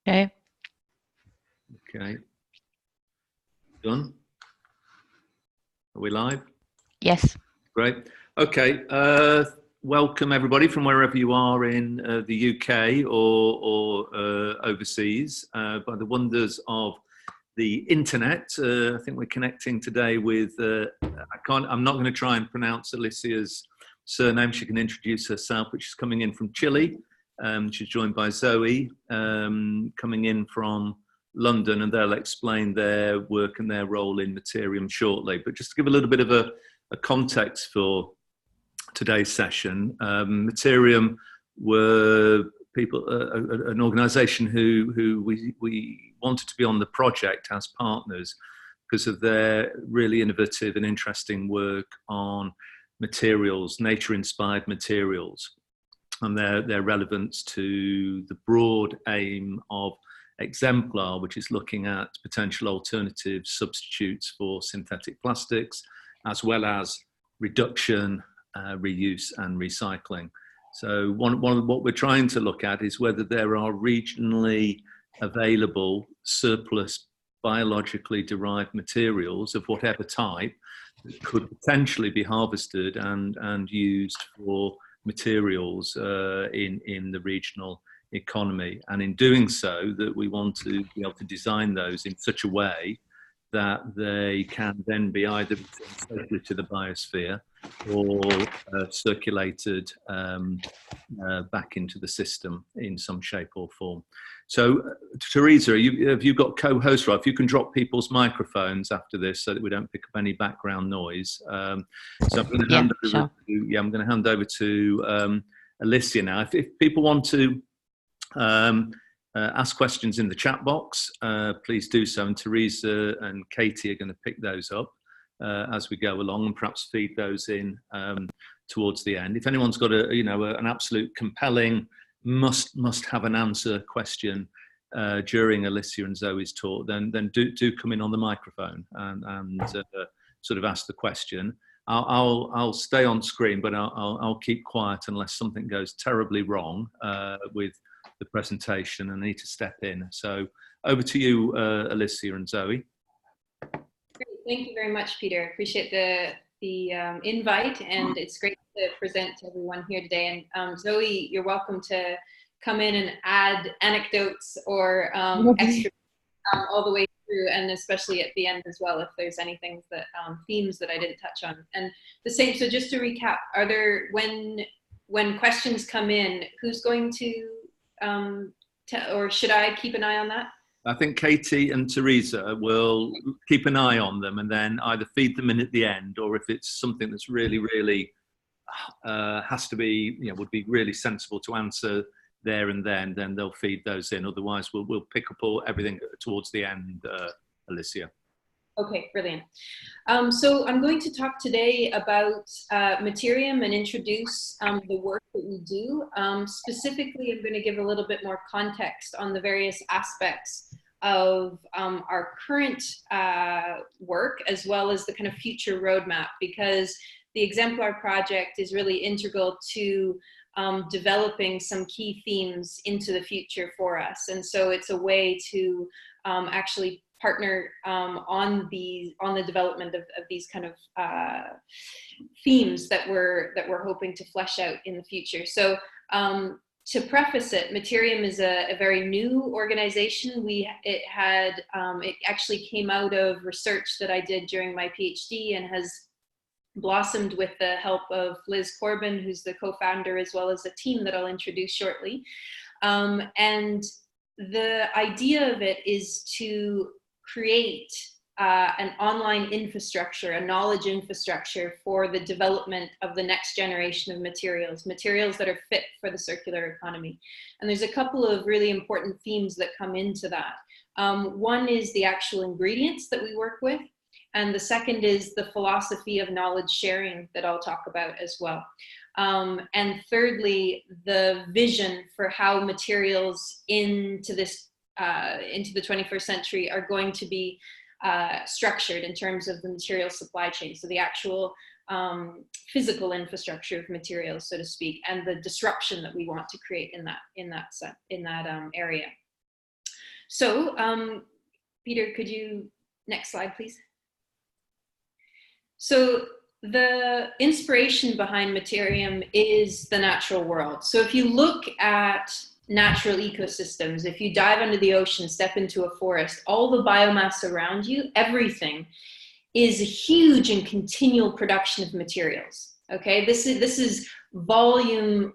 Okay. Okay. Done? Are we live? Yes. Great. Okay. Welcome everybody from wherever you are in the UK or overseas. By the wonders of the internet, I think we're connecting today with. I'm not going to try and pronounce Alicia's surname. She can introduce herself, but she's coming in from Chile. She's joined by Zoe, coming in from London, and they'll explain their work and their role in Materium shortly. But just to give a little bit of a context for today's session, Materium were people, an organisation who we wanted to be on the project as partners because of their really innovative and interesting work on materials, nature-inspired materials, and their relevance to the broad aim of ExeMPLaR, which is looking at potential alternative substitutes for synthetic plastics, as well as reduction, reuse and recycling. So one of what we're trying to look at is whether there are regionally available surplus biologically derived materials of whatever type that could potentially be harvested and used for materials in the regional economy, and in doing so that we want to be able to design those in such a way that they can then be either returned to the biosphere or circulated back into the system in some shape or form. So, Teresa, have you got co-host, right? If you can drop people's microphones after this so that we don't pick up any background noise. So I'm going to hand over to, I'm going to hand over to Alicia now. If people want to ask questions in the chat box, please do so, and Teresa and Katie are going to pick those up as we go along and perhaps feed those in towards the end. If anyone's got an absolute compelling must have an answer question during Alicia and Zoe's talk, then do come in on the microphone and sort of ask the question. I'll stay on screen, but I'll keep quiet unless something goes terribly wrong with the presentation and I need to step in. So over to you, Alicia and Zoe. Great. Thank you very much, Peter. Appreciate the invite, and it's great to present to everyone here today. And Zoe, you're welcome to come in and add anecdotes or extra all the way through, and especially at the end as well, if there's anything that themes that I didn't touch on. And the same. So just to recap, are there when questions come in, who's going to or should I keep an eye on that? I think Katie and Teresa will keep an eye on them and then either feed them in at the end, or if it's something that's really has to be, would be really sensible to answer there and then they'll feed those in. Otherwise, we'll pick up everything towards the end, Alicia. Okay, brilliant. So I'm going to talk today about Materium and introduce the work that we do. Specifically, I'm going to give a little bit more context on the various aspects of our current work, as well as the kind of future roadmap, because the ExeMPLaR project is really integral to developing some key themes into the future for us. And so it's a way to actually partner on the development of these kind of themes that we're hoping to flesh out in the future. So to preface it, Materium is a very new organization. It actually came out of research that I did during my PhD and has blossomed with the help of Liz Corbin, who's the co-founder, as well as a team that I'll introduce shortly. And the idea of it is to create an online infrastructure, a knowledge infrastructure for the development of the next generation of materials that are fit for the circular economy. And there's a couple of really important themes that come into that. One is the actual ingredients that we work with, and the second is the philosophy of knowledge sharing that I'll talk about as well. And thirdly, the vision for how materials into the 21st century are going to be structured in terms of the material supply chain. So the actual physical infrastructure of materials, so to speak, and the disruption that we want to create in that area. So, Peter, could you, next slide, please? So the inspiration behind Materium is the natural world. So if you look at natural ecosystems, if you dive under the ocean, step into a forest, all the biomass around you, everything is a huge and continual production of materials. Okay, this is volume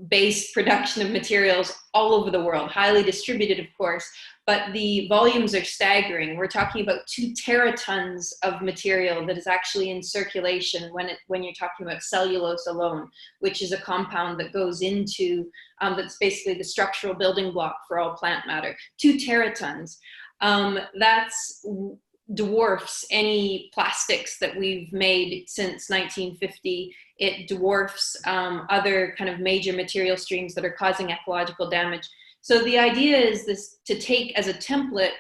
based production of materials all over the world, highly distributed, of course, but the volumes are staggering. We're talking about 2 teratons of material that is actually in circulation when you're talking about cellulose alone, which is a compound that goes into, that's basically the structural building block for all plant matter. 2 teratons. That's dwarfs any plastics that we've made since 1950. It dwarfs other kind of major material streams that are causing ecological damage. So the idea is this, to take as a template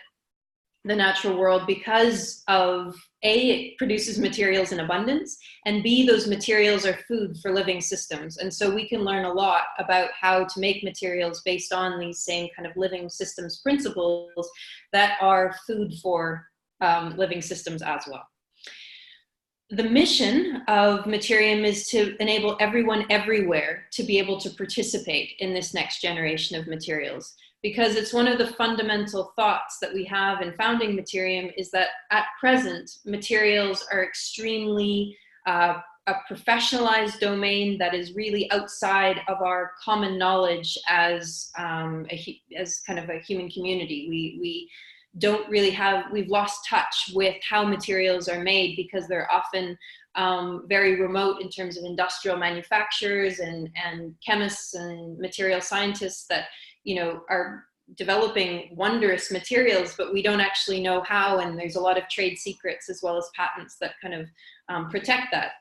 the natural world, because of A, it produces materials in abundance, and B, those materials are food for living systems. And so we can learn a lot about how to make materials based on these same kind of living systems principles that are food for living systems as well. The mission of Materium is to enable everyone everywhere to be able to participate in this next generation of materials, because it's one of the fundamental thoughts that we have in founding Materium is that at present, materials are extremely a professionalized domain that is really outside of our common knowledge as kind of a human community. We don't really have, we've lost touch with how materials are made because they're often very remote in terms of industrial manufacturers and chemists and material scientists that, you know, are developing wondrous materials, but we don't actually know how, and there's a lot of trade secrets as well as patents that kind of protect that.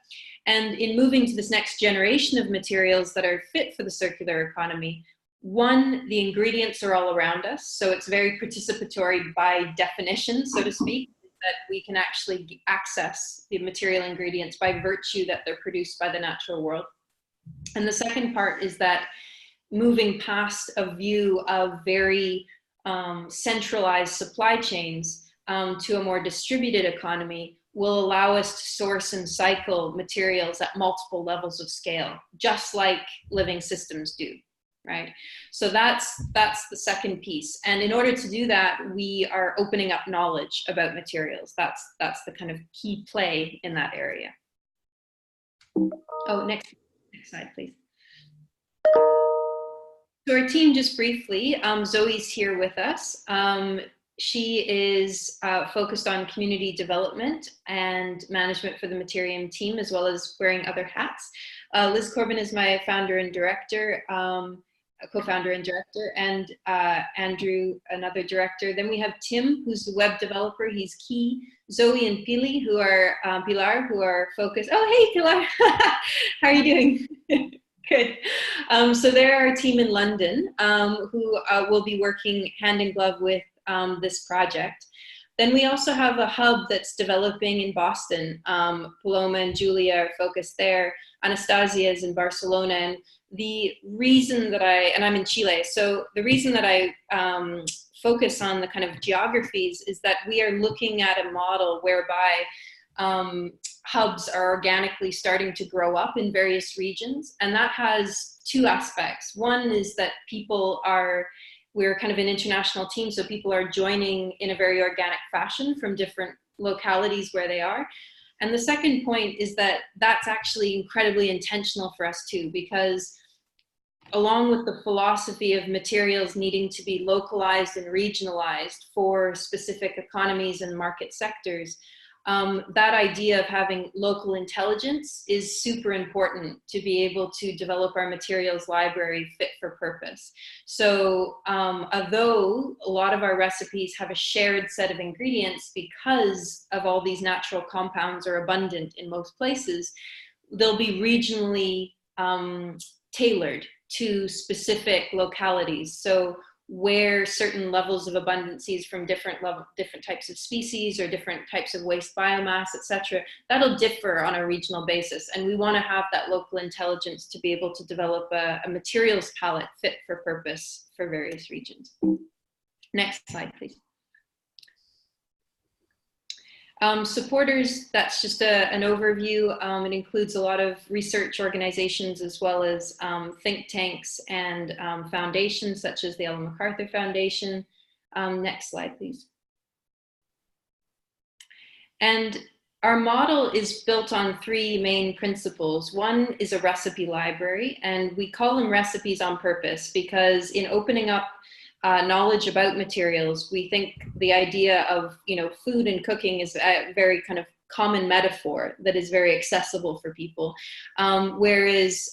And in moving to this next generation of materials that are fit for the circular economy, one, the ingredients are all around us, so it's very participatory by definition, so to speak, that we can actually access the material ingredients by virtue that they're produced by the natural world. And the second part is that moving past a view of very centralized supply chains to a more distributed economy will allow us to source and cycle materials at multiple levels of scale, just like living systems do. Right? So that's the second piece. And in order to do that, we are opening up knowledge about materials. That's the kind of key play in that area. Oh, next slide, please. So our team, just briefly, Zoe's here with us. She is focused on community development and management for the Materium team, as well as wearing other hats. Liz Corbin is my founder and director. Co-founder and director, and Andrew, another director. Then we have Tim, who's the web developer. He's key. Zoe and Pili, who are Pilar, who are focused. Oh, hey, Pilar. How are you doing? Good. So they're our team in London, who will be working hand in glove with this project. Then we also have a hub that's developing in Boston. Paloma and Julia are focused there. Anastasia is in Barcelona. And the reason that and I'm in Chile, so the reason that I focus on the kind of geographies is that we are looking at a model whereby hubs are organically starting to grow up in various regions. And that has 2 aspects. One is that we're kind of an international team, so people are joining in a very organic fashion from different localities where they are. And the second point is that that's actually incredibly intentional for us too, because along with the philosophy of materials needing to be localized and regionalized for specific economies and market sectors, that idea of having local intelligence is super important to be able to develop our materials library fit for purpose. So although a lot of our recipes have a shared set of ingredients because of all these natural compounds are abundant in most places, they'll be regionally tailored to specific localities. So where certain levels of abundances from different types of species or different types of waste biomass, etc., that'll differ on a regional basis. And we want to have that local intelligence to be able to develop a materials palette fit for purpose for various regions. Next slide, please. Supporters, that's just an overview. It includes a lot of research organizations as well as think tanks and foundations such as the Ellen MacArthur Foundation. Next slide, please. And our model is built on three main principles. One is a recipe library, and we call them recipes on purpose because in opening up knowledge about materials, we think the idea of, food and cooking is a very kind of common metaphor that is very accessible for people, whereas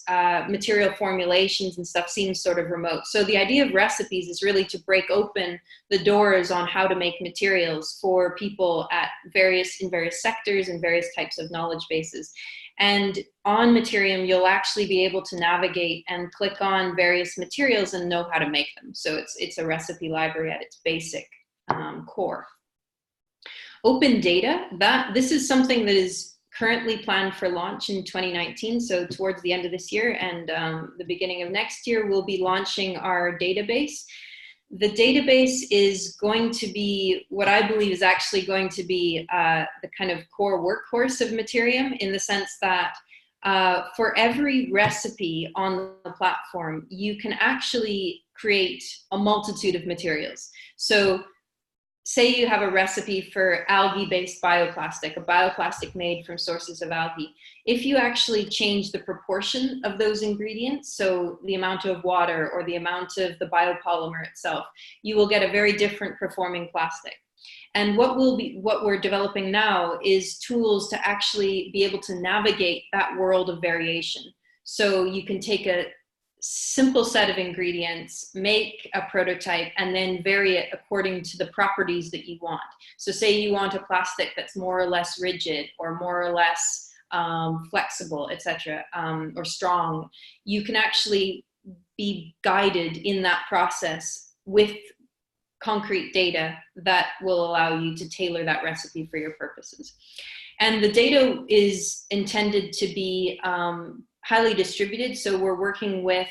material formulations and stuff seems sort of remote. So the idea of recipes is really to break open the doors on how to make materials for people in various sectors and various types of knowledge bases. And on Materium, you'll actually be able to navigate and click on various materials and know how to make them. So it's a recipe library at its basic core. Open data, this is something that is currently planned for launch in 2019. So towards the end of this year and the beginning of next year, we'll be launching our database. The database is going to be what I believe is actually going to be the kind of core workhorse of Materium, in the sense that for every recipe on the platform, you can actually create a multitude of materials. So say you have a recipe for algae-based bioplastic, a bioplastic made from sources of algae. If you actually change the proportion of those ingredients, so the amount of water or the amount of the biopolymer itself, you will get a very different performing plastic. And what we're developing now is tools to actually be able to navigate that world of variation. So you can take a simple set of ingredients, make a prototype, and then vary it according to the properties that you want. So say you want a plastic that's more or less rigid or more or less flexible, etc., or strong. You can actually be guided in that process with concrete data that will allow you to tailor that recipe for your purposes. And the data is intended to be highly distributed. So we're working with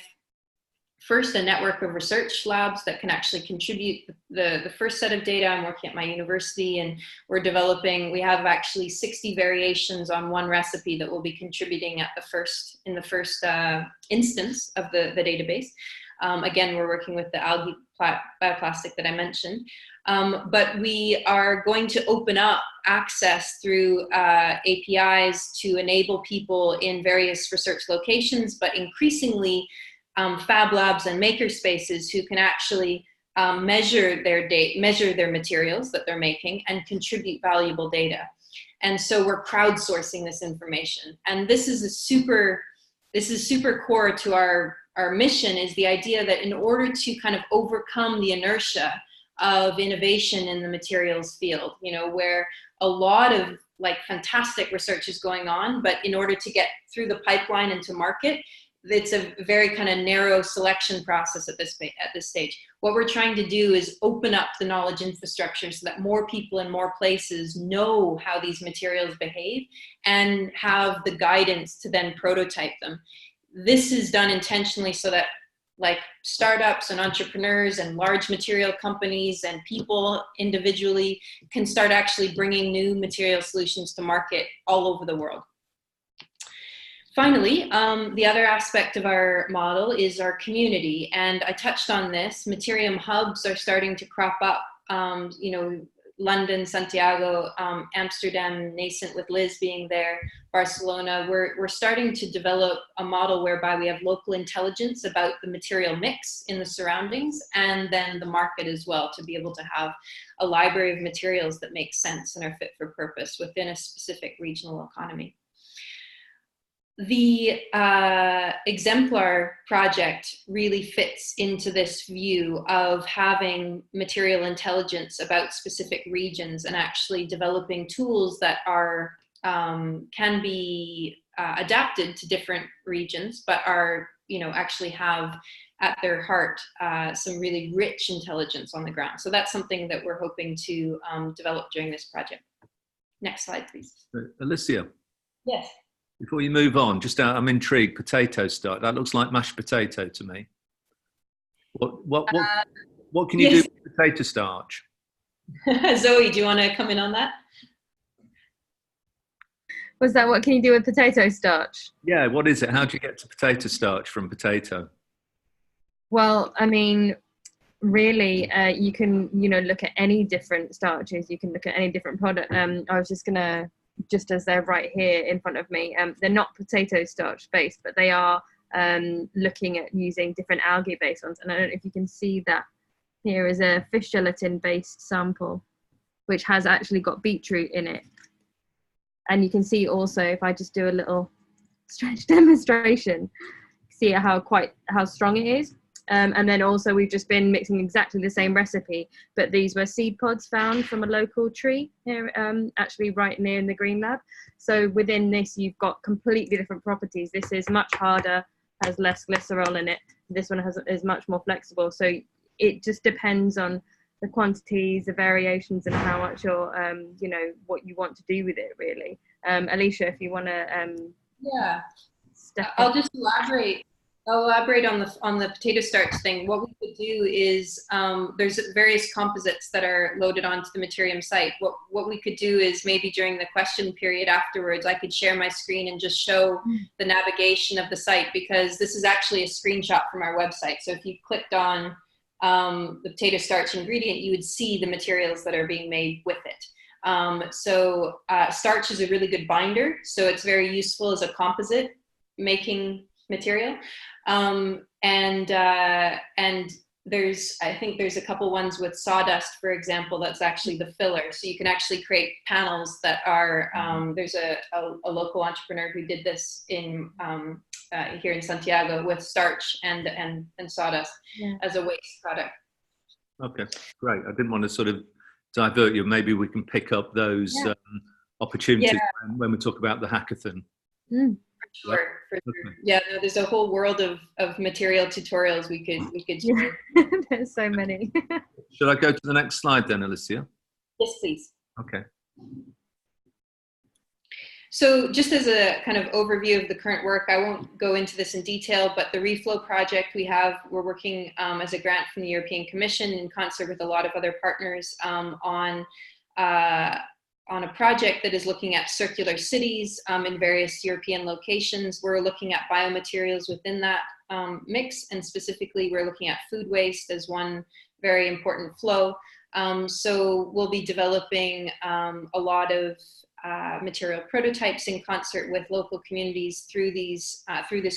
first a network of research labs that can actually contribute the first set of data. I'm working at my university and we have actually 60 variations on one recipe that will be contributing in the first instance of the database. Again, we're working with the algae bioplastic that I mentioned. But we are going to open up access through APIs to enable people in various research locations, but increasingly fab labs and maker spaces who can actually measure their materials that they're making and contribute valuable data. And so we're crowdsourcing this information. And this is super core to our mission, is the idea that in order to kind of overcome the inertia of innovation in the materials field, where a lot of fantastic research is going on, but in order to get through the pipeline into market, it's a very kind of narrow selection process at this stage. What we're trying to do is open up the knowledge infrastructure so that more people in more places know how these materials behave and have the guidance to then prototype them. This is done intentionally so that startups and entrepreneurs and large material companies and people individually can start actually bringing new material solutions to market all over the world. Finally, the other aspect of our model is our community, and I touched on this. Materium hubs are starting to crop up. London, Santiago, Amsterdam, nascent with Liz being there, Barcelona. We're starting to develop a model whereby we have local intelligence about the material mix in the surroundings and then the market as well, to be able to have a library of materials that make sense and are fit for purpose within a specific regional economy. The ExeMPLaR project really fits into this view of having material intelligence about specific regions and actually developing tools that are can be adapted to different regions, but are actually have at their heart some really rich intelligence on the ground. So that's something that we're hoping to develop during this project. Next slide, please. Alicia. Yes. Before you move on, I'm intrigued. Potato stock. That looks like mashed potato to me. What can you do with potato starch? Zoe, do you want to come in on that? Was that what can you do with potato starch? Yeah, what is it? How do you get to potato starch from potato? Well, I mean, really, you can, look at any different starches. You can look at any different product. I was just as they're right here in front of me, they're not potato starch based, but they are looking at using different algae based ones. And I don't know if you can see that here is a fish gelatin based sample, which has actually got beetroot in it. And you can see also, if I just do a little stretch demonstration, see how strong it is. And then also we've just been mixing exactly the same recipe, but these were seed pods found from a local tree here, actually right near in the Green Lab. So within this, you've got completely different properties. This is much harder, has less glycerol in it. This one is much more flexible. So it just depends on the quantities, the variations, and how much you're, what you want to do with it, really. Alicia, if you want to, yeah, I'll just elaborate. I'll elaborate on the potato starch thing. What we could do is there's various composites that are loaded onto the Materium site. What we could do is maybe during the question period afterwards, I could share my screen and just show the navigation of the site, because this is actually a screenshot from our website. So if you clicked on the potato starch ingredient, you would see the materials that are being made with it. Starch is a really good binder, so it's very useful as a composite making material. And I think there's a couple ones with sawdust, for example, that's actually the filler. So you can actually create panels that are, there's a local entrepreneur who did this in here in Santiago with starch and sawdust as a waste product. Okay, great. I didn't want to sort of divert you. Maybe we can pick up those opportunities when we talk about the hackathon. Sure, for sure. Okay. Yeah, no, there's a whole world of material tutorials we could share. There's so many. Should I go to the next slide then, Alicia? Yes, please. Okay. So just as a kind of overview of the current work, I won't go into this in detail, but the Reflow project we're working as a grant from the European Commission in concert with a lot of other partners on a project that is looking at circular cities in various European locations. We're looking at biomaterials within that mix, and specifically we're looking at food waste as one very important flow. So we'll be developing a lot of material prototypes in concert with local communities through this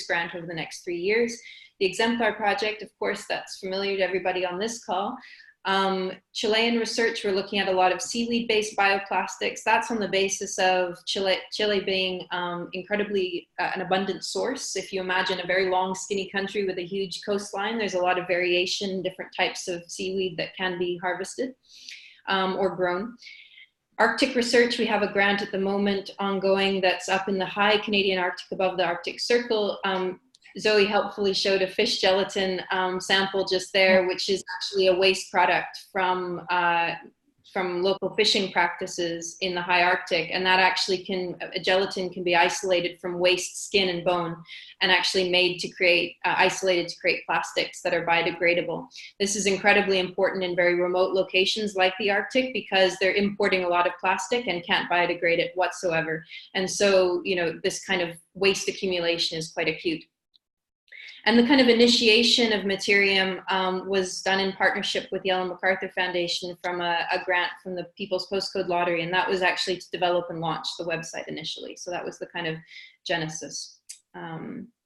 grant over the next 3 years. The ExeMPLaR project, of course, that's familiar to everybody on this call. Chilean research, we're looking at a lot of seaweed-based bioplastics. That's on the basis of Chile being incredibly an abundant source. If you imagine a very long, skinny country with a huge coastline, there's a lot of variation, different types of seaweed that can be harvested or grown. Arctic research, we have a grant at the moment ongoing that's up in the high Canadian Arctic above the Arctic Circle. Zoe helpfully showed a fish gelatin sample just there, which is actually a waste product from local fishing practices in the high Arctic. And that actually a gelatin can be isolated from waste skin and bone and actually made to create, isolated to create plastics that are biodegradable. This is incredibly important in very remote locations like the Arctic, because they're importing a lot of plastic and can't biodegrade it whatsoever. And so, this kind of waste accumulation is quite acute. And the kind of initiation of Materium was done in partnership with the Ellen MacArthur Foundation from a grant from the People's Postcode Lottery. And that was actually to develop and launch the website initially. So that was the kind of genesis.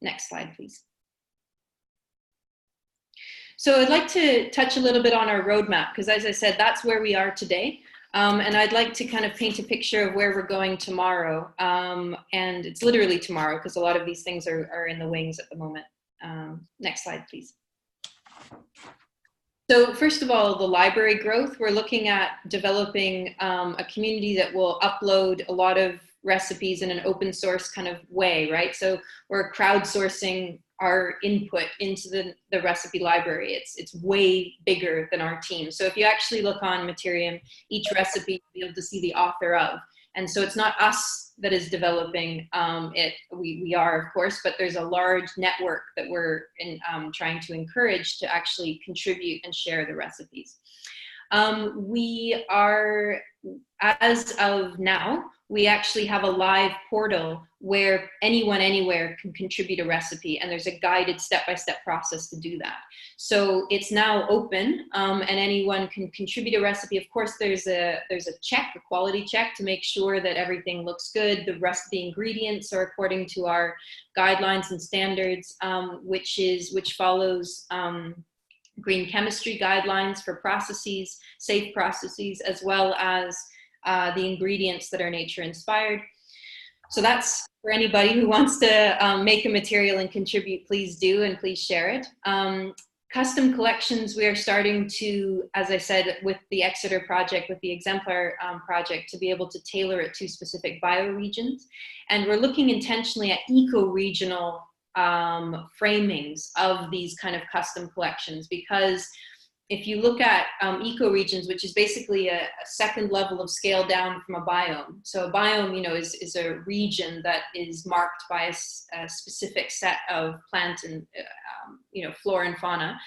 Next slide, please. So I'd like to touch a little bit on our roadmap, because as I said, that's where we are today. And I'd like to kind of paint a picture of where we're going tomorrow. And it's literally tomorrow, because a lot of these things are in the wings at the moment. Next slide, please. So first of all, the library growth, we're looking at developing a community that will upload a lot of recipes in an open source kind of way, right? So we're crowdsourcing our input into the recipe library. It's way bigger than our team. So if you actually look on Materium, each recipe you'll be able to see the author of. And so it's not us that is developing it. We are, of course, but there's a large network that we're trying to encourage to actually contribute and share the recipes. We are, as of now, we actually have a live portal where anyone anywhere can contribute a recipe, and there's a guided step-by-step process to do that. So it's now open, and anyone can contribute a recipe. Of course, there's a check, a quality check, to make sure that everything looks good. The rest of the ingredients are according to our guidelines and standards, which follows green chemistry guidelines for processes, safe processes, as well as the ingredients that are nature inspired. So that's for anybody who wants to make a material and contribute, please do, and please share it. Custom collections, we are starting to, as I said, with the Exeter project, with the ExeMPLaR project, to be able to tailor it to specific bioregions. And we're looking intentionally at eco-regional framings of these kind of custom collections, because if you look at ecoregions, which is basically a second level of scale down from a biome. So a biome, you know, is a region that is marked by a specific set of plant and, you know, flora and fauna.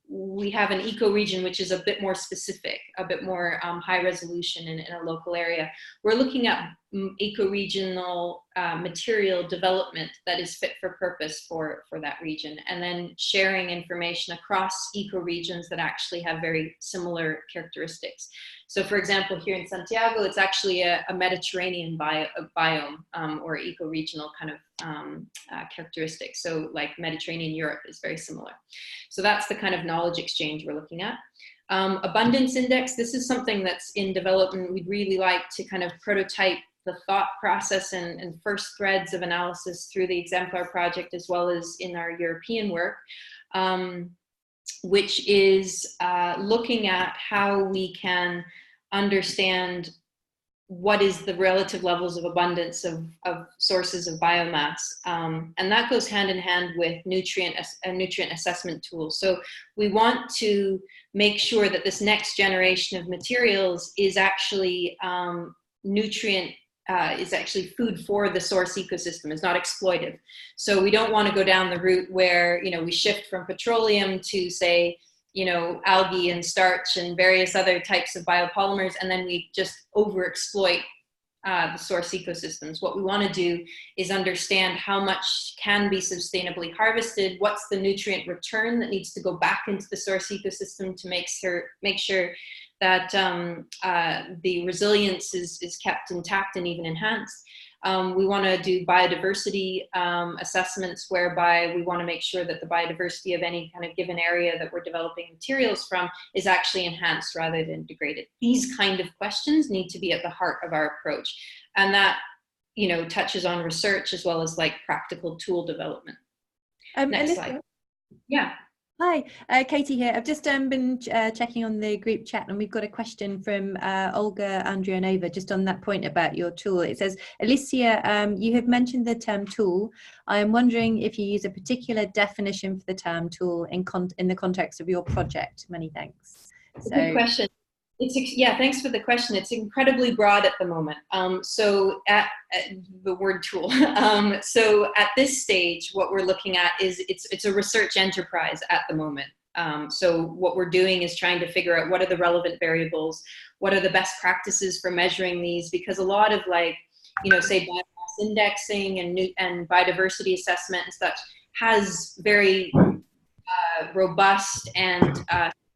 We have an ecoregion, which is a bit more specific, a bit more high resolution in a local area. We're looking at ecoregional material development that is fit for purpose for that region, and then sharing information across ecoregions that actually have very similar characteristics. So for example, here in Santiago, it's actually a Mediterranean biome or ecoregional kind of characteristics. So like Mediterranean Europe is very similar. So that's the kind of knowledge exchange we're looking at. Abundance index, this is something that's in development. We'd really like to kind of prototype the thought process and first threads of analysis through the ExeMPLaR project, as well as in our European work, which is looking at how we can understand what is the relative levels of abundance of sources of biomass. And that goes hand in hand with nutrient assessment tools. So we want to make sure that this next generation of materials is actually is actually food for the source ecosystem, is not exploitive. So we don't want to go down the route where, you know, we shift from petroleum to, say, you know, algae and starch and various other types of biopolymers, and then we just overexploit the source ecosystems. What we want to do is understand how much can be sustainably harvested, what's the nutrient return that needs to go back into the source ecosystem to make sure that the resilience is kept intact and even enhanced. We want to do biodiversity assessments, whereby we want to make sure that the biodiversity of any kind of given area that we're developing materials from is actually enhanced rather than degraded. These kind of questions need to be at the heart of our approach. And that, you know, touches on research as well as like practical tool development. Next slide. Yeah. Hi, Katie here. I've just been checking on the group chat, and we've got a question from Olga Andrianova just on that point about your tool. It says, Alicia, you have mentioned the term tool. I am wondering if you use a particular definition for the term tool in the context of your project. Many thanks. So, good question. Yeah, thanks for the question. It's incredibly broad at the moment. So at the word tool. So at this stage, what we're looking at is it's a research enterprise at the moment. So what we're doing is trying to figure out what are the relevant variables, what are the best practices for measuring these, because a lot of, like, you know, say biomass indexing and biodiversity assessment and such has very robust and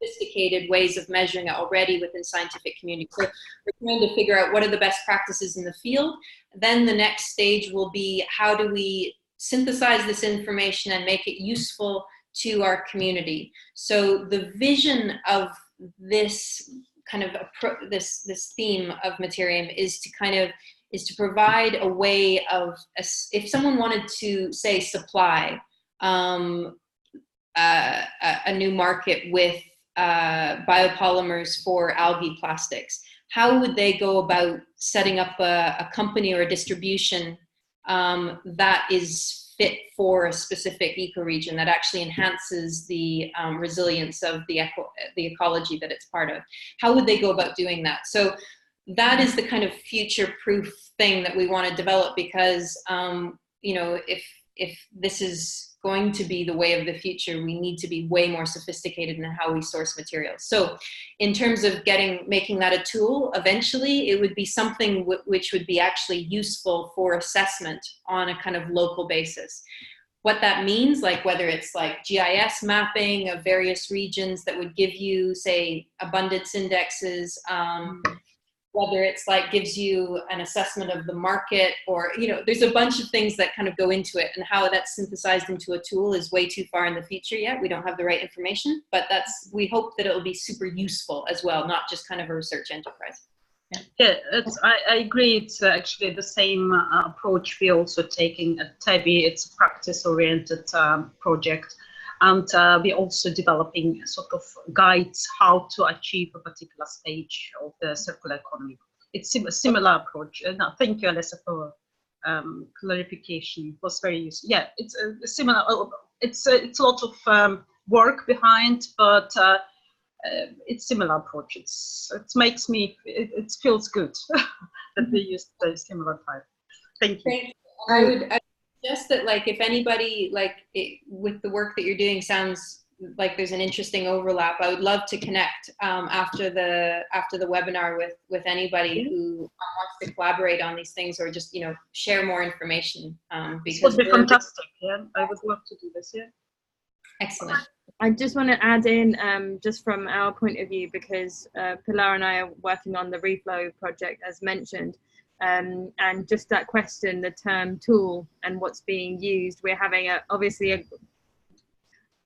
sophisticated ways of measuring it already within scientific community. So we're trying to figure out what are the best practices in the field. Then the next stage will be, how do we synthesize this information and make it useful to our community? So the vision of this kind of this theme of Materium is to provide a way of, if someone wanted to, say, supply a new market with biopolymers for algae plastics, how would they go about setting up a company or a distribution that is fit for a specific ecoregion, that actually enhances the resilience of the ecology that it's part of? How would they go about doing that? So that is the kind of future-proof thing that we want to develop, because you know, if this is going to be the way of the future, we need to be way more sophisticated in how we source materials. So in terms of making that a tool, eventually it would be something which would be actually useful for assessment on a kind of local basis. What that means, like whether it's like GIS mapping of various regions that would give you, say, abundance indexes, whether it's like gives you an assessment of the market, or, you know, there's a bunch of things that kind of go into it, and how that's synthesized into a tool is way too far in the future yet. We don't have the right information, but we hope that it'll be super useful as well, not just kind of a research enterprise. Yeah, I agree. It's actually the same approach we're also taking at TEVI. It's a practice-oriented project. And we're also developing sort of guides how to achieve a particular stage of the circular economy. It's a similar approach. Thank you, Alessa, for clarification. It was very useful. Yeah, it's a similar. It's a lot of work behind, but it's similar approach. It makes me. It feels good that we use the similar type. Thank you. Thank you. I would suggest that, like, if anybody, like, with the work that you're doing sounds like there's an interesting overlap, I would love to connect after the webinar with anybody who wants to collaborate on these things, or just, you know, share more information. Because it would be fantastic. Yeah, I would love to do this. Yeah. Excellent. I just want to add in, just from our point of view, because Pilar and I are working on the Reflow project, as mentioned. And just that question, the term tool and what's being used, we're having obviously a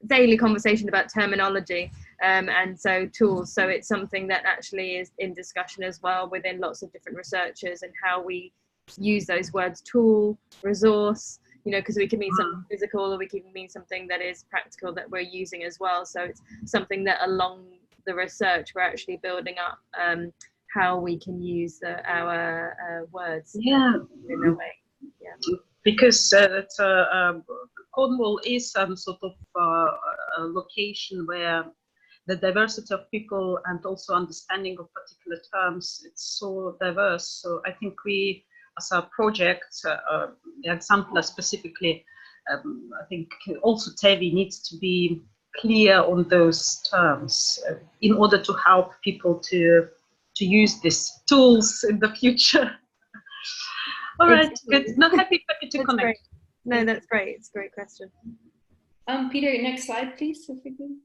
daily conversation about terminology, and so tools. So it's something that actually is in discussion as well within lots of different researchers, and how we use those words: tool, resource, you know, because we can mean something physical, or we can mean something that is practical that we're using as well. So it's something that along the research we're actually building up how we can use our words in a way. Yeah. Because Cornwall is sort of a location where the diversity of people and also understanding of particular terms, it's so diverse. So I think we, as a project, the ExeMPLaR specifically, I think also TEVI needs to be clear on those terms in order to help people to use these tools in the future. All right, good. No, happy to connect. Great. No, that's great. It's a great question. Peter, next slide, please, if you could.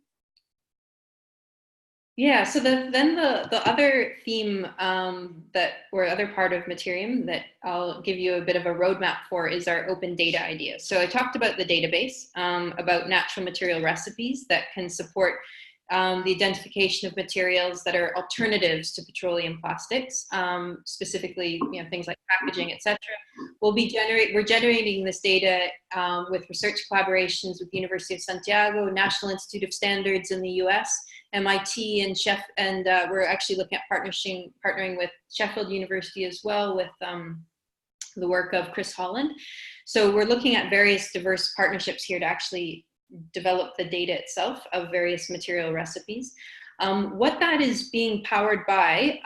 Yeah, so then the other theme or other part of Materium that I'll give you a bit of a roadmap for is our open data idea. So I talked about the database, about natural material recipes that can support the identification of materials that are alternatives to petroleum plastics, specifically, you know, things like packaging, etc. We're generating this data with research collaborations with the University of Santiago, National Institute of Standards in the US, MIT, and we're actually looking at partnering with Sheffield University as well, with the work of Chris Holland. So we're looking at various diverse partnerships here to actually develop the data itself of various material recipes. What that is being powered by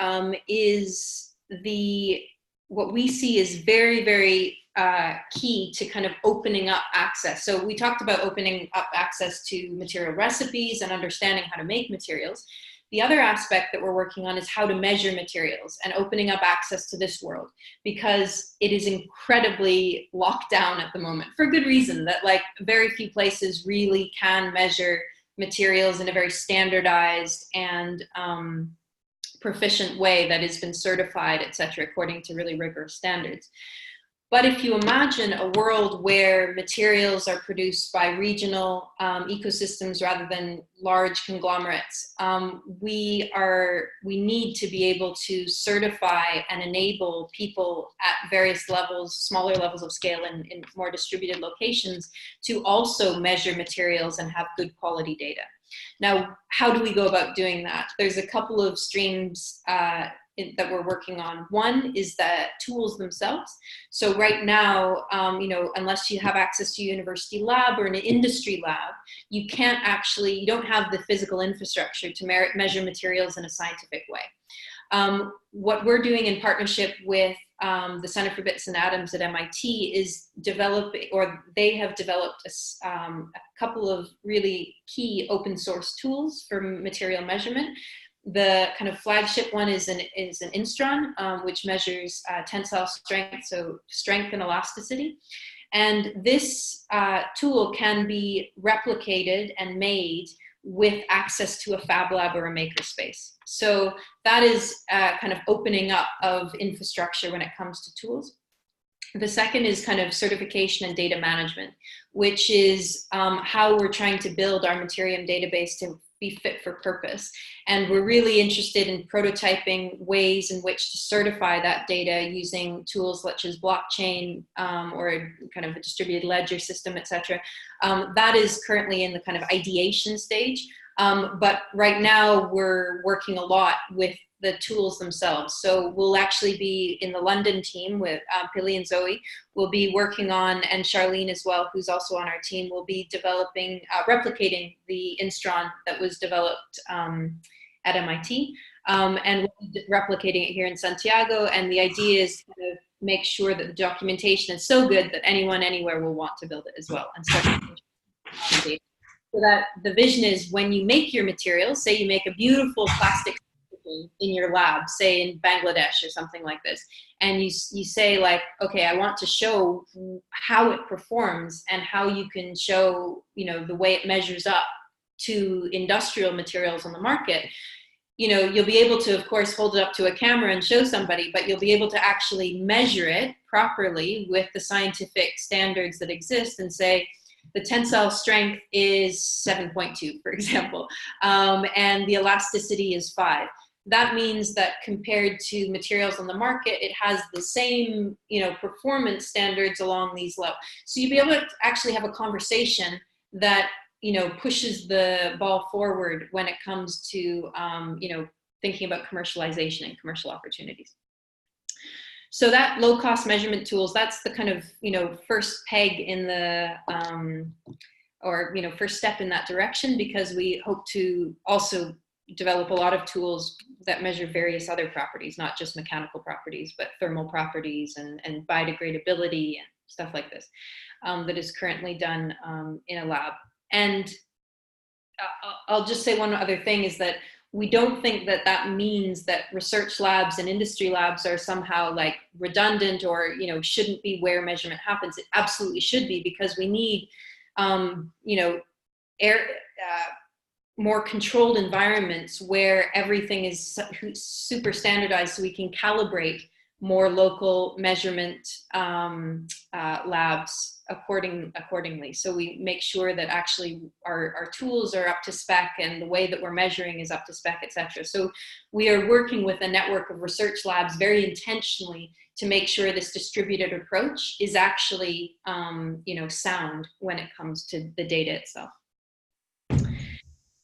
is what we see is very, very key to kind of opening up access. So we talked about opening up access to material recipes and understanding how to make materials. The other aspect that we're working on is how to measure materials and opening up access to this world, because it is incredibly locked down at the moment, for good reason, that like very few places really can measure materials in a very standardized and proficient way that has been certified, etc., according to really rigorous standards. But if you imagine a world where materials are produced by regional ecosystems rather than large conglomerates, we need to be able to certify and enable people at various levels, smaller levels of scale in more distributed locations, to also measure materials and have good quality data. Now, how do we go about doing that? There's a couple of streams that we're working on. One is the tools themselves. So right now, you know, unless you have access to a university lab or an industry lab, you don't have the physical infrastructure to measure materials in a scientific way. What we're doing in partnership with the Center for Bits and Atoms at MIT, is developing, or they have developed a couple of really key open source tools for material measurement. The kind of flagship one is an Instron, which measures tensile strength, so strength and elasticity. And this tool can be replicated and made with access to a fab lab or a makerspace. So that is kind of opening up of infrastructure when it comes to tools. The second is kind of certification and data management, which is how we're trying to build our Materium database to be fit for purpose. And we're really interested in prototyping ways in which to certify that data using tools such as blockchain or kind of a distributed ledger system, etc. That is currently in the kind of ideation stage. But right now we're working a lot with the tools themselves. So we'll actually be in the London team with Pili and Zoe. We'll be working on, and Charlene as well, who's also on our team, will be developing, replicating the Instron that was developed at MIT. And we'll be replicating it here in Santiago. And the idea is to kind of make sure that the documentation is so good that anyone anywhere will want to build it as well and start data. So that the vision is when you make your materials, say you make a beautiful plastic in your lab, say in Bangladesh or something like this, and you say like, okay, I want to show how it performs and how you can show, you know, the way it measures up to industrial materials on the market. You know, you'll be able to, of course, hold it up to a camera and show somebody, but you'll be able to actually measure it properly with the scientific standards that exist and say, the tensile strength is 7.2, for example, and the elasticity is 5. That means that compared to materials on the market, it has the same, you know, performance standards along these levels. So you'll be able to actually have a conversation that, you know, pushes the ball forward when it comes to, you know, thinking about commercialization and commercial opportunities. So that low-cost measurement tools, that's the kind of, you know, first peg in the, or, you know, first step in that direction, because we hope to also develop a lot of tools that measure various other properties, not just mechanical properties, but thermal properties and biodegradability and stuff like this, that is currently done in a lab. And I'll just say one other thing is that we don't think that that means that research labs and industry labs are somehow like redundant or, you know, shouldn't be where measurement happens. It absolutely should be, because we need, you know, more controlled environments where everything is super standardized, so we can calibrate more local measurement labs accordingly. So we make sure that actually our tools are up to spec and the way that we're measuring is up to spec, etc. So we are working with a network of research labs very intentionally to make sure this distributed approach is actually, you know, sound when it comes to the data itself.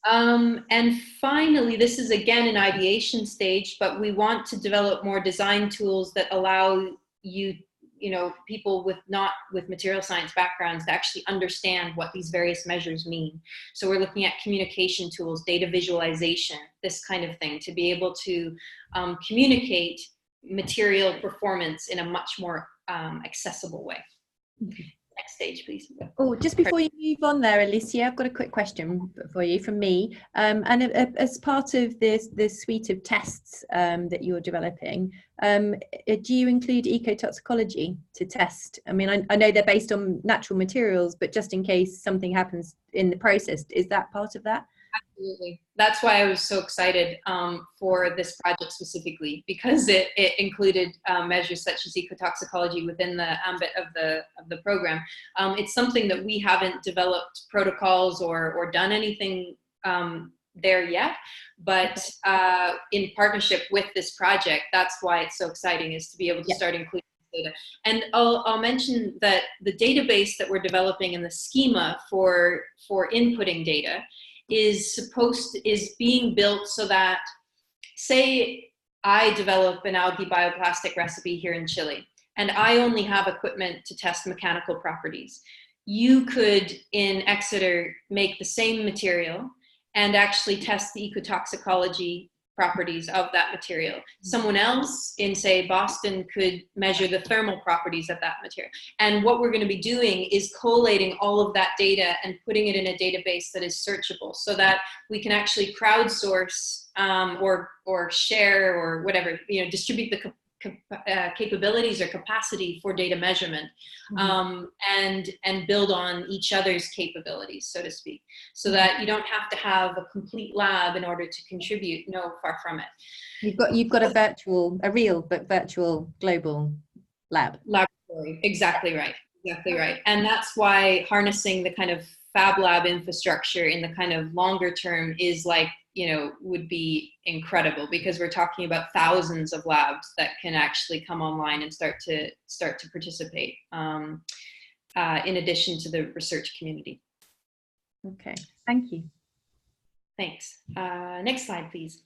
And finally, this is again an ideation stage, but we want to develop more design tools that allow you know, people with material science backgrounds to actually understand what these various measures mean. So we're looking at communication tools, data visualization, this kind of thing, to be able to communicate material performance in a much more accessible way. Next stage, please. Oh, just before you move on there, Alicia, I've got a quick question for you from me. And as part of this suite of tests that you're developing, do you include ecotoxicology to test? I mean, I know they're based on natural materials, but just in case something happens in the process, is that part of that? Absolutely. That's why I was so excited for this project specifically, because it included measures such as ecotoxicology within the ambit of the program. It's something that we haven't developed protocols or done anything there yet, but in partnership with this project, that's why it's so exciting, is to be able to start including data. And I'll mention that the database that we're developing and the schema for inputting data is being built so that, say I develop an algae bioplastic recipe here in Chile, and I only have equipment to test mechanical properties. You could, in Exeter, make the same material and actually test the ecotoxicology properties of that material. Someone else in, say, Boston could measure the thermal properties of that material. And what we're going to be doing is collating all of that data and putting it in a database that is searchable, so that we can actually crowdsource or share or whatever, you know, distribute the capabilities or capacity for data measurement, and build on each other's capabilities, so to speak, so that you don't have to have a complete lab in order to contribute. No, far from it. You've got a real but virtual global laboratory. Exactly right. Exactly right. And that's why harnessing the kind of Fab Lab infrastructure in the kind of longer term is like, you know, would be incredible, because we're talking about thousands of labs that can actually come online and start to participate, in addition to the research community. Okay, thank you. Thanks. Next slide, please.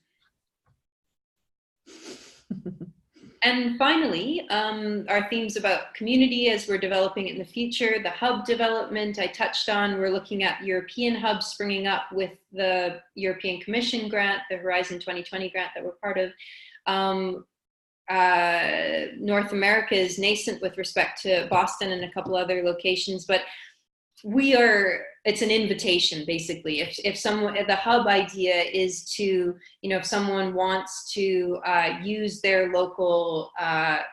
And finally, our themes about community as we're developing it in the future, the hub development I touched on. We're looking at European hubs springing up with the European Commission grant, the Horizon 2020 grant that we're part of. North America is nascent with respect to Boston and a couple other locations, but it's an invitation, basically. If someone, the hub idea is to, you know, if someone wants to use their local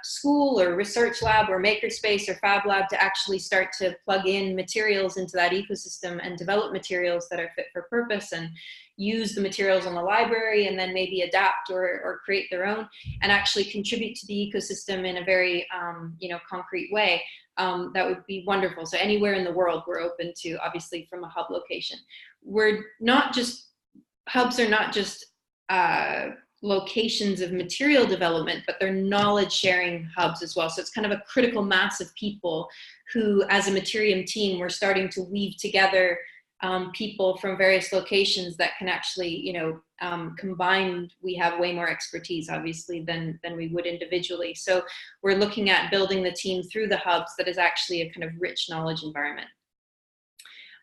school or research lab or makerspace or Fab Lab to actually start to plug in materials into that ecosystem and develop materials that are fit for purpose, and use the materials on the library, and then maybe adapt or create their own and actually contribute to the ecosystem in a very, you know, concrete way. That would be wonderful. So anywhere in the world, we're open to, obviously, from a hub location. Hubs are not just locations of material development, but they're knowledge sharing hubs as well. So it's kind of a critical mass of people who, as a Materium team, we're starting to weave together people from various locations that can actually, you know, combined, we have way more expertise, obviously, than we would individually. So we're looking at building the team through the hubs that is actually a kind of rich knowledge environment.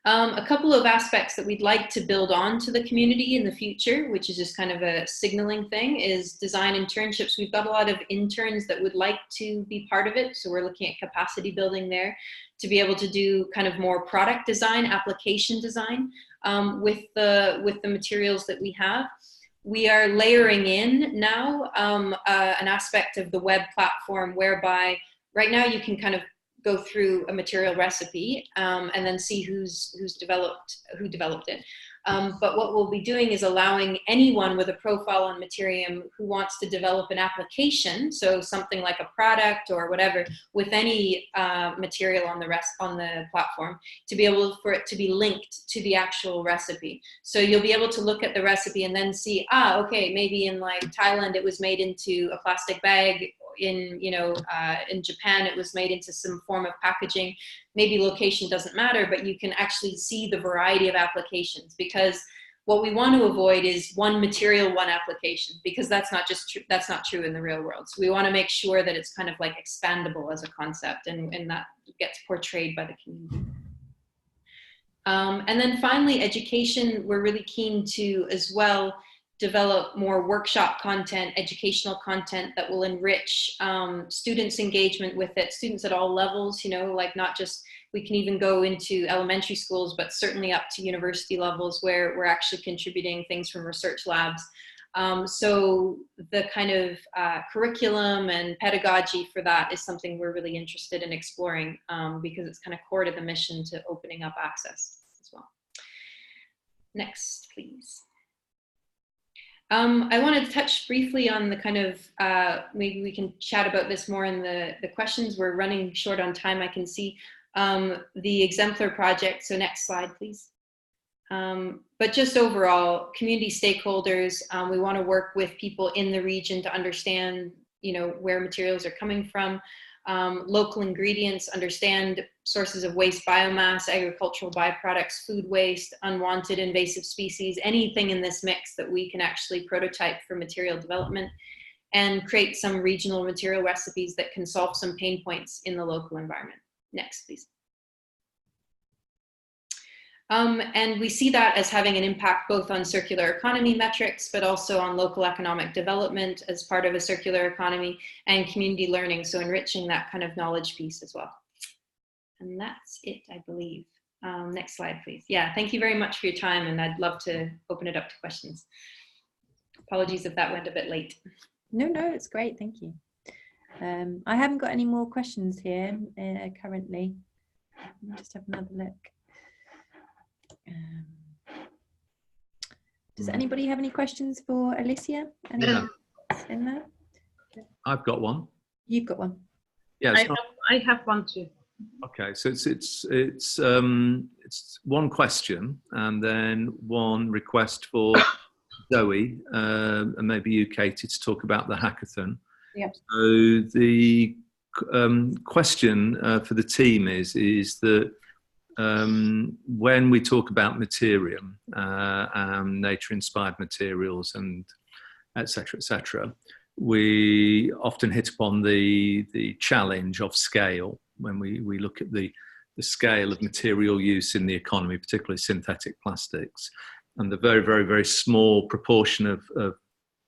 A couple of aspects that we'd like to build on to the community in the future, which is just kind of a signaling thing, is design internships. We've got a lot of interns that would like to be part of it, so we're looking at capacity building there to be able to do kind of more product design, application design with the materials that we have. We are layering in now an aspect of the web platform whereby right now you can kind of go through a material recipe and then see who developed it. But what we'll be doing is allowing anyone with a profile on Materium who wants to develop an application, so something like a product or whatever, with any material on the platform, to be able for it to be linked to the actual recipe. So you'll be able to look at the recipe and then see, okay, maybe in like Thailand it was made into a plastic bag. In Japan, it was made into some form of packaging. Maybe location doesn't matter, but you can actually see the variety of applications, because what we want to avoid is one material, one application, because that's not true in the real world. So we want to make sure that it's kind of like expandable as a concept, and that gets portrayed by the community. And then finally, education. We're really keen to as well develop more workshop content, educational content that will enrich students' engagement with it, students at all levels, you know, like not just, we can even go into elementary schools, but certainly up to university levels where we're actually contributing things from research labs. So the kind of curriculum and pedagogy for that is something we're really interested in exploring because it's kind of core to the mission to opening up access as well. Next, please. I wanted to touch briefly on the kind of, maybe we can chat about this more in the questions. We're running short on time, I can see. The ExeMPLaR project, so next slide, please. But just overall, community stakeholders, we want to work with people in the region to understand, you know, where materials are coming from. Local ingredients, understand sources of waste biomass, agricultural byproducts, food waste, unwanted invasive species, anything in this mix that we can actually prototype for material development, and create some regional material recipes that can solve some pain points in the local environment. Next, please. And we see that as having an impact both on circular economy metrics, but also on local economic development as part of a circular economy, and community learning, so enriching that kind of knowledge piece as well. And that's it, I believe. Next slide, please. Yeah, thank you very much for your time, and I'd love to open it up to questions. Apologies if that went a bit late. No, it's great, thank you. I haven't got any more questions here currently. Let me just have another look. Does anybody have any questions for Alicia? Anyone else in there? I've got one. You've got one. Yes. I have one too. Okay, so it's one question and then one request for Zoe and maybe you, Katie, to talk about the hackathon. Yeah. So the question for the team is that when we talk about Materium, nature-inspired materials, and etc., we often hit upon the challenge of scale when we look at the scale of material use in the economy, particularly synthetic plastics, and the very, very, very small proportion of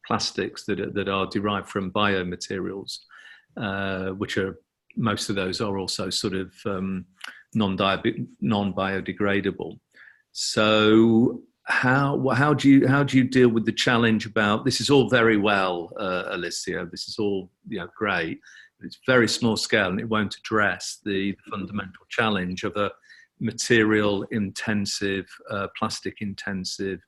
plastics that are derived from biomaterials, which are, most of those are also sort of non-biodegradable. So how do you deal with the challenge about, this is all very well, Alicia, this is all, you know, great, but it's very small scale and it won't address the fundamental challenge of a material intensive, plastic intensive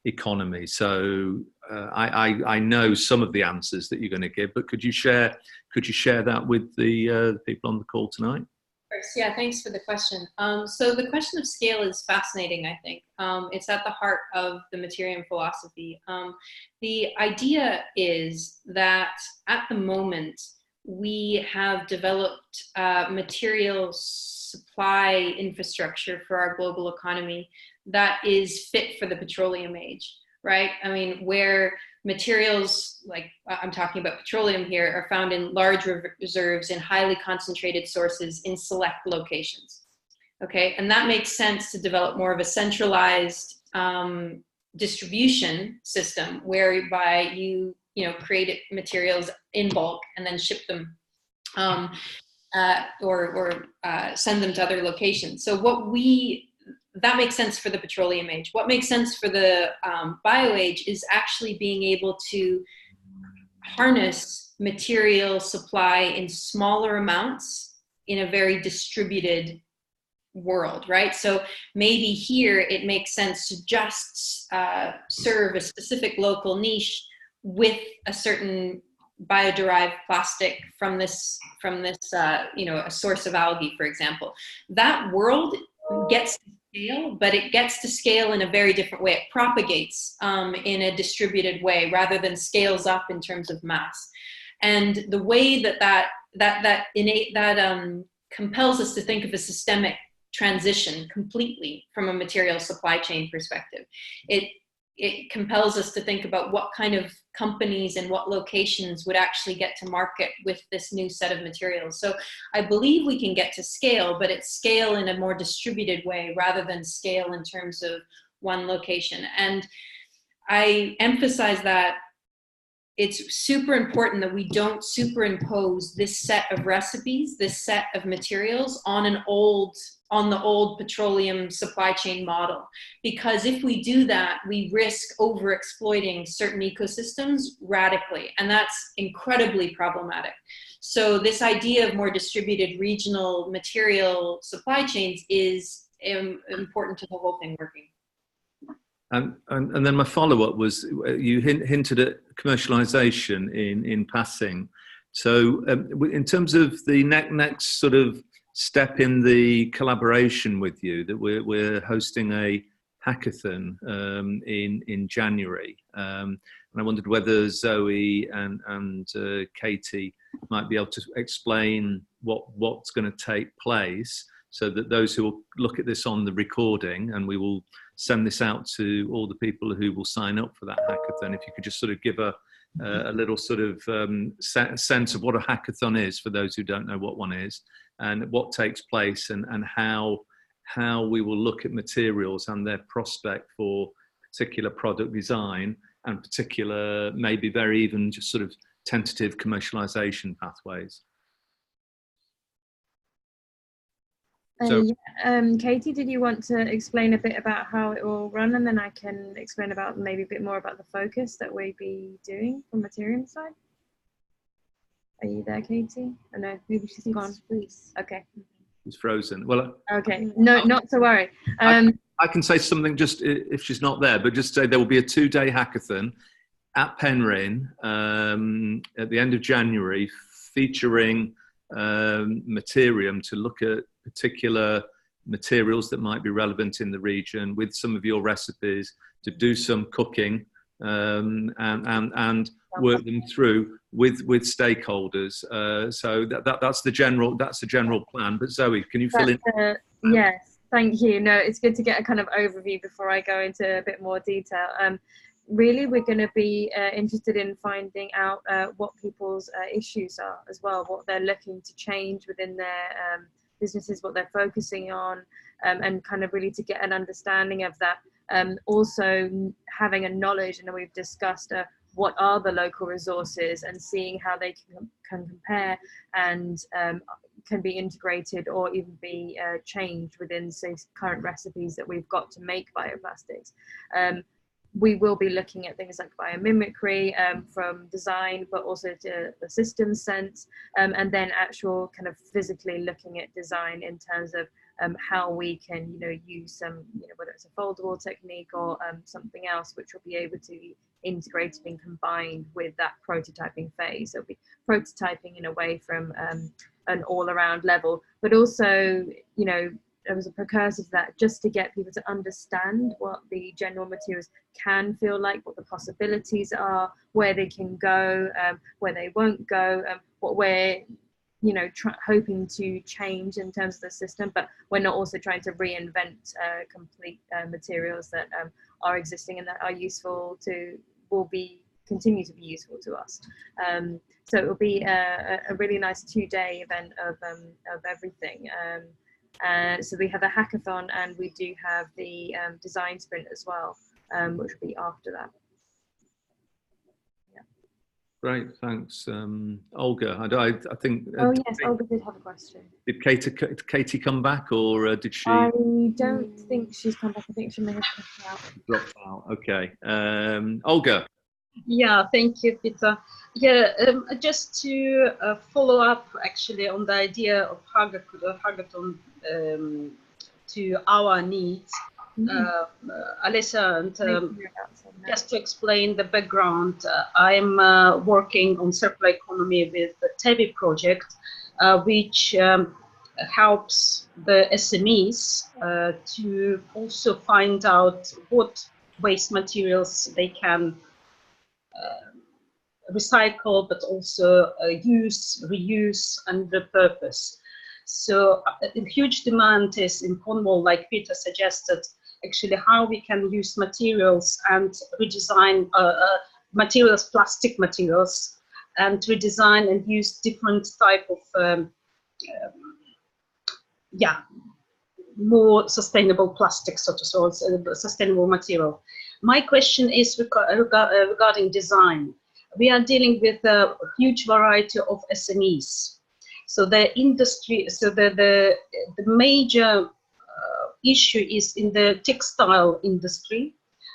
economy. So I know some of the answers that you're going to give, but could you share that with the people on the call tonight? Yeah, thanks for the question. So the question of scale is fascinating, I think. It's at the heart of the Materium philosophy. The idea is that at the moment, we have developed material supply infrastructure for our global economy that is fit for the petroleum age, right? I mean, where materials, like I'm talking about petroleum here, are found in large reserves in highly concentrated sources in select locations. Okay, and that makes sense to develop more of a centralized distribution system whereby you create materials in bulk and then ship them or send them to other locations. So that makes sense for the petroleum age. What makes sense for the bio age is actually being able to harness material supply in smaller amounts in a very distributed world, right? So maybe here it makes sense to just serve a specific local niche with a certain bio-derived plastic from this a source of algae, for example. That world gets to scale, but it gets to scale in a very different way. It propagates in a distributed way rather than scales up in terms of mass. And the way that compels us to think of a systemic transition completely from a material supply chain perspective. It compels us to think about what kind of companies and what locations would actually get to market with this new set of materials. So I believe we can get to scale, but it's scale in a more distributed way rather than scale in terms of one location. And I emphasize that it's super important that we don't superimpose this set of recipes, this set of materials on the old petroleum supply chain model. Because if we do that, we risk overexploiting certain ecosystems radically, and that's incredibly problematic. So this idea of more distributed regional material supply chains is important to the whole thing working. And then my follow-up was, you hinted at commercialization in passing. So in terms of the next sort of step in the collaboration with you, that we're hosting a hackathon in January. And I wondered whether Zoe and Katie might be able to explain what's going to take place, so that those who will look at this on the recording, and we will send this out to all the people who will sign up for that hackathon. If you could just sort of give a little sort of sense of what a hackathon is for those who don't know what one is, and what takes place, and how how we will look at materials and their prospect for particular product design and particular, maybe very even just sort of tentative commercialization pathways. So, Katie, did you want to explain a bit about how it will run, and then I can explain about maybe a bit more about the focus that we'll be doing from Materium side? Are you there, Katie? Oh no, maybe she's gone. Please. Okay. She's frozen. Well, okay. No, not to worry. I can say something just if she's not there, but just say there will be a 2-day hackathon at Penryn at the end of January, featuring Materium to look at particular materials that might be relevant in the region with some of your recipes, to do some cooking and work them through with stakeholders. So that's the general plan. But Zoe, can you fill in? Yes, thank you. No, it's good to get a kind of overview before I go into a bit more detail. Really, we're going to be interested in finding out what people's issues are as well, what they're looking to change within their businesses, what they're focusing on, and kind of really to get an understanding of that. Also having a knowledge, and we've discussed what are the local resources and seeing how they can compare and can be integrated or even be changed within, say, current recipes that we've got to make bioplastics. We will be looking at things like biomimicry from design, but also to the system sense, and then actual kind of physically looking at design in terms of how we can, use some, whether it's a foldable technique or something else, which will be able to be integrated and combined with that prototyping phase. So it'll be prototyping in a way from an all-around level, but also, there was a precursor to that, just to get people to understand what the general materials can feel like, what the possibilities are, where they can go, where they won't go, what we're hoping to change in terms of the system, but we're not also trying to reinvent complete materials that are existing and that are useful will continue to be useful to us. So it will be a really nice 2-day event of everything. So we have a hackathon, and we do have the design sprint as well, which will be after that. Yeah. Great, thanks, Olga. I think. Oh yes, Olga did have a question. Did Katie come back, or did she? I don't think she's come back. I think she may have dropped out. Okay, Olga. Yeah, thank you, Peter. Yeah, just to follow up actually on the idea of hackathon to our needs, Alessa, and just to explain the background, I'm working on circular economy with the TEBI project, which helps the SMEs to also find out what waste materials they can recycle, but also use, reuse, and repurpose. So a huge demand is in Cornwall, like Peter suggested, actually how we can use materials and redesign materials, plastic materials, and redesign and use different type of more sustainable plastics, so sustainable material. My question is regarding design. We are dealing with a huge variety of SMEs. So the industry, so the major issue is in the textile industry,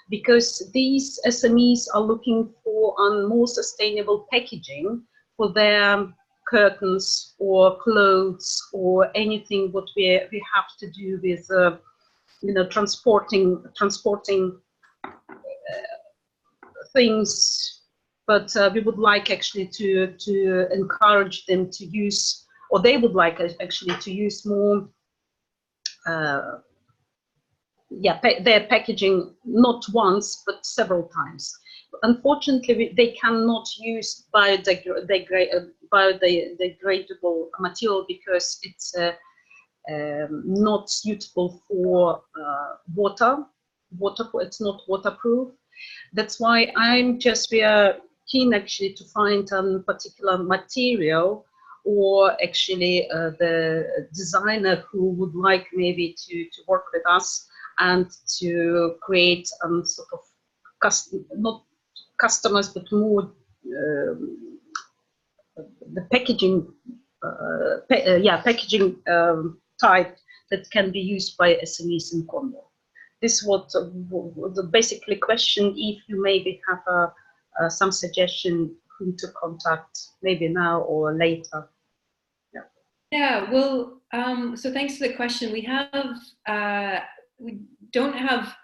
because these SMEs are looking for more sustainable packaging for their curtains or clothes or anything what we have to do with transporting things, but we would like actually to encourage them to use, or they would like actually to use more their packaging not once but several times. Unfortunately, they cannot use biodegradable material because it's not suitable for water. It's not waterproof. That's why we are keen actually to find a particular material or actually the designer who would like maybe to work with us and to create sort of not customers, but more the packaging, packaging type that can be used by SMEs in Congo. This is what the basically question, if you maybe have some suggestion whom to contact, maybe now or later. Yeah, well, so thanks for the question. We don't have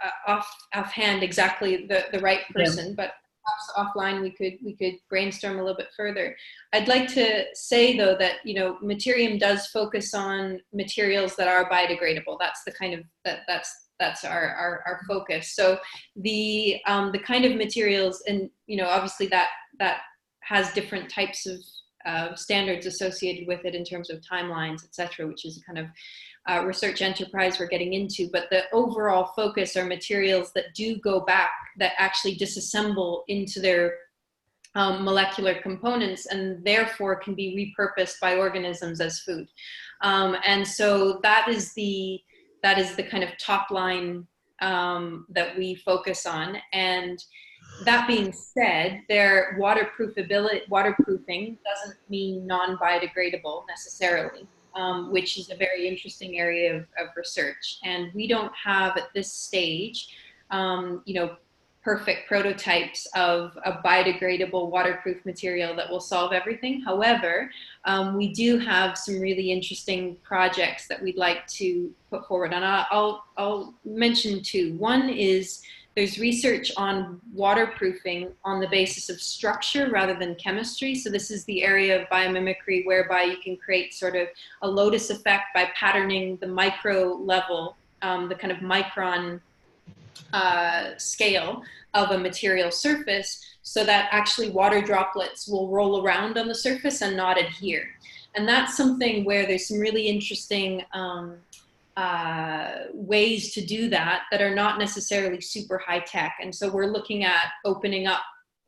offhand exactly the right person, but perhaps offline we could brainstorm a little bit further. I'd like to say though that, you know, Materium does focus on materials that are biodegradable. That's the kind of that's our focus. So the kind of materials, and you know, obviously that has different types of standards associated with it in terms of timelines, etc., which is a kind of research enterprise we're getting into. But the overall focus are materials that do go back, that actually disassemble into their molecular components, and therefore can be repurposed by organisms as food. And so that is the kind of top line that we focus on. And that being said, their waterproofing doesn't mean non-biodegradable necessarily, which is a very interesting area of research. And we don't have at this stage, you know, perfect prototypes of a biodegradable waterproof material that will solve everything. However, we do have some really interesting projects that we'd like to put forward. And I'll mention two. One is there's research on waterproofing on the basis of structure rather than chemistry. So this is the area of biomimicry whereby you can create sort of a lotus effect by patterning the micro level, the kind of micron scale of a material surface, so that actually water droplets will roll around on the surface and not adhere. And that's something where there's some really interesting ways to do that are not necessarily super high tech. And so we're looking at opening up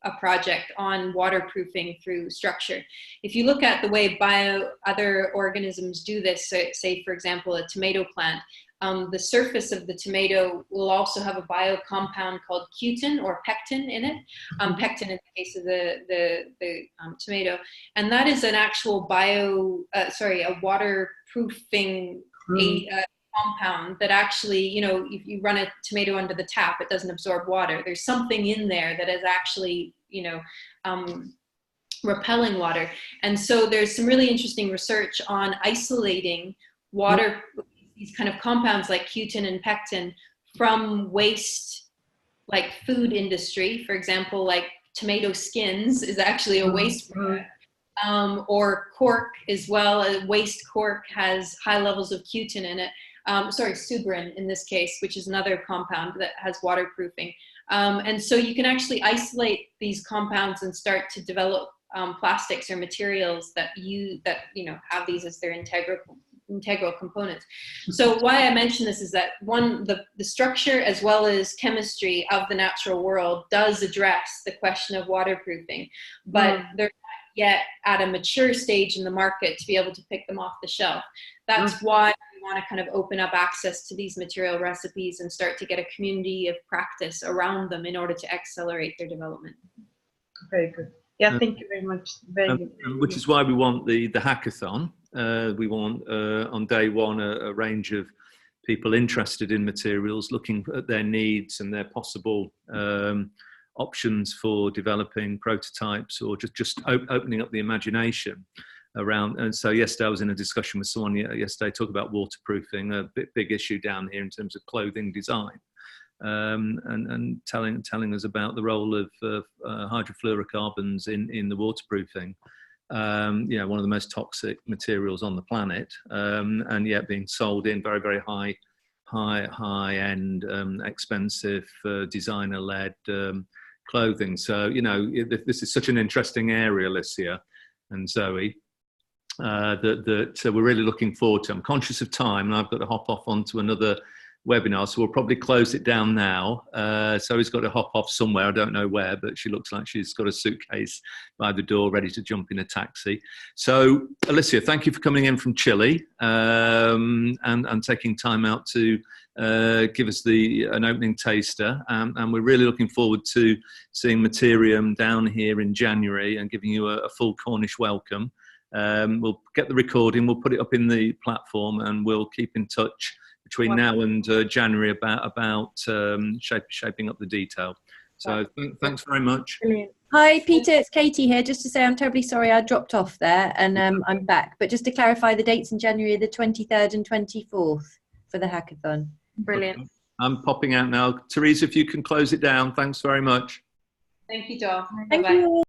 a project on waterproofing through structure. If you look at the way other organisms do this, so say for example a tomato plant, the surface of the tomato will also have a biocompound called cutin or pectin in it. Pectin in the case of the tomato, and that is an actual a waterproofing compound that actually, you know, if you run a tomato under the tap, it doesn't absorb water. There's something in there that is actually, you know, repelling water. And so there's some really interesting research on isolating water, these kind of compounds like cutin and pectin, from waste, like food industry. For example, like tomato skins is actually a waste product. Or cork as well. Waste cork has high levels of cutin in it. Suberin in this case, which is another compound that has waterproofing. And so you can actually isolate these compounds and start to develop plastics or materials that have these as their integral components. So why I mention this is that one, the structure as well as chemistry of the natural world does address the question of waterproofing, but they're not yet at a mature stage in the market to be able to pick them off the shelf. That's why we want to kind of open up access to these material recipes and start to get a community of practice around them in order to accelerate their development. Very good. Yeah, thank you very much. Very good. Which is why we want the hackathon. We want on day one a range of people interested in materials, looking at their needs and their possible options for developing prototypes, or just opening up the imagination around. And so yesterday I was in a discussion with someone yesterday talking about waterproofing, a big issue down here in terms of clothing design. And telling us about the role of hydrofluorocarbons in the waterproofing. One of the most toxic materials on the planet, and yet being sold in very, very high end, expensive, designer-led clothing. So this is such an interesting area, Alicia and Zoe, that we're really looking forward to. I'm conscious of time, and I've got to hop off onto another webinar, so we'll probably close it down now. So he's got to hop off somewhere. I don't know where, but she looks like she's got a suitcase by the door ready to jump in a taxi. So Alicia, thank you for coming in from Chile and taking time out to give us an opening taster. And we're really looking forward to seeing Materium down here in January and giving you a full Cornish welcome. We'll get the recording, we'll put it up in the platform, and we'll keep in touch between now and January about shaping up the detail. So thanks very much. Brilliant. Hi, Peter, it's Katie here. Just to say, I'm terribly sorry I dropped off there, and I'm back. But just to clarify, the dates in January are the 23rd and 24th for the hackathon. Brilliant. Okay. I'm popping out now. Teresa, if you can close it down. Thanks very much. Thank you, Dom. Thank you.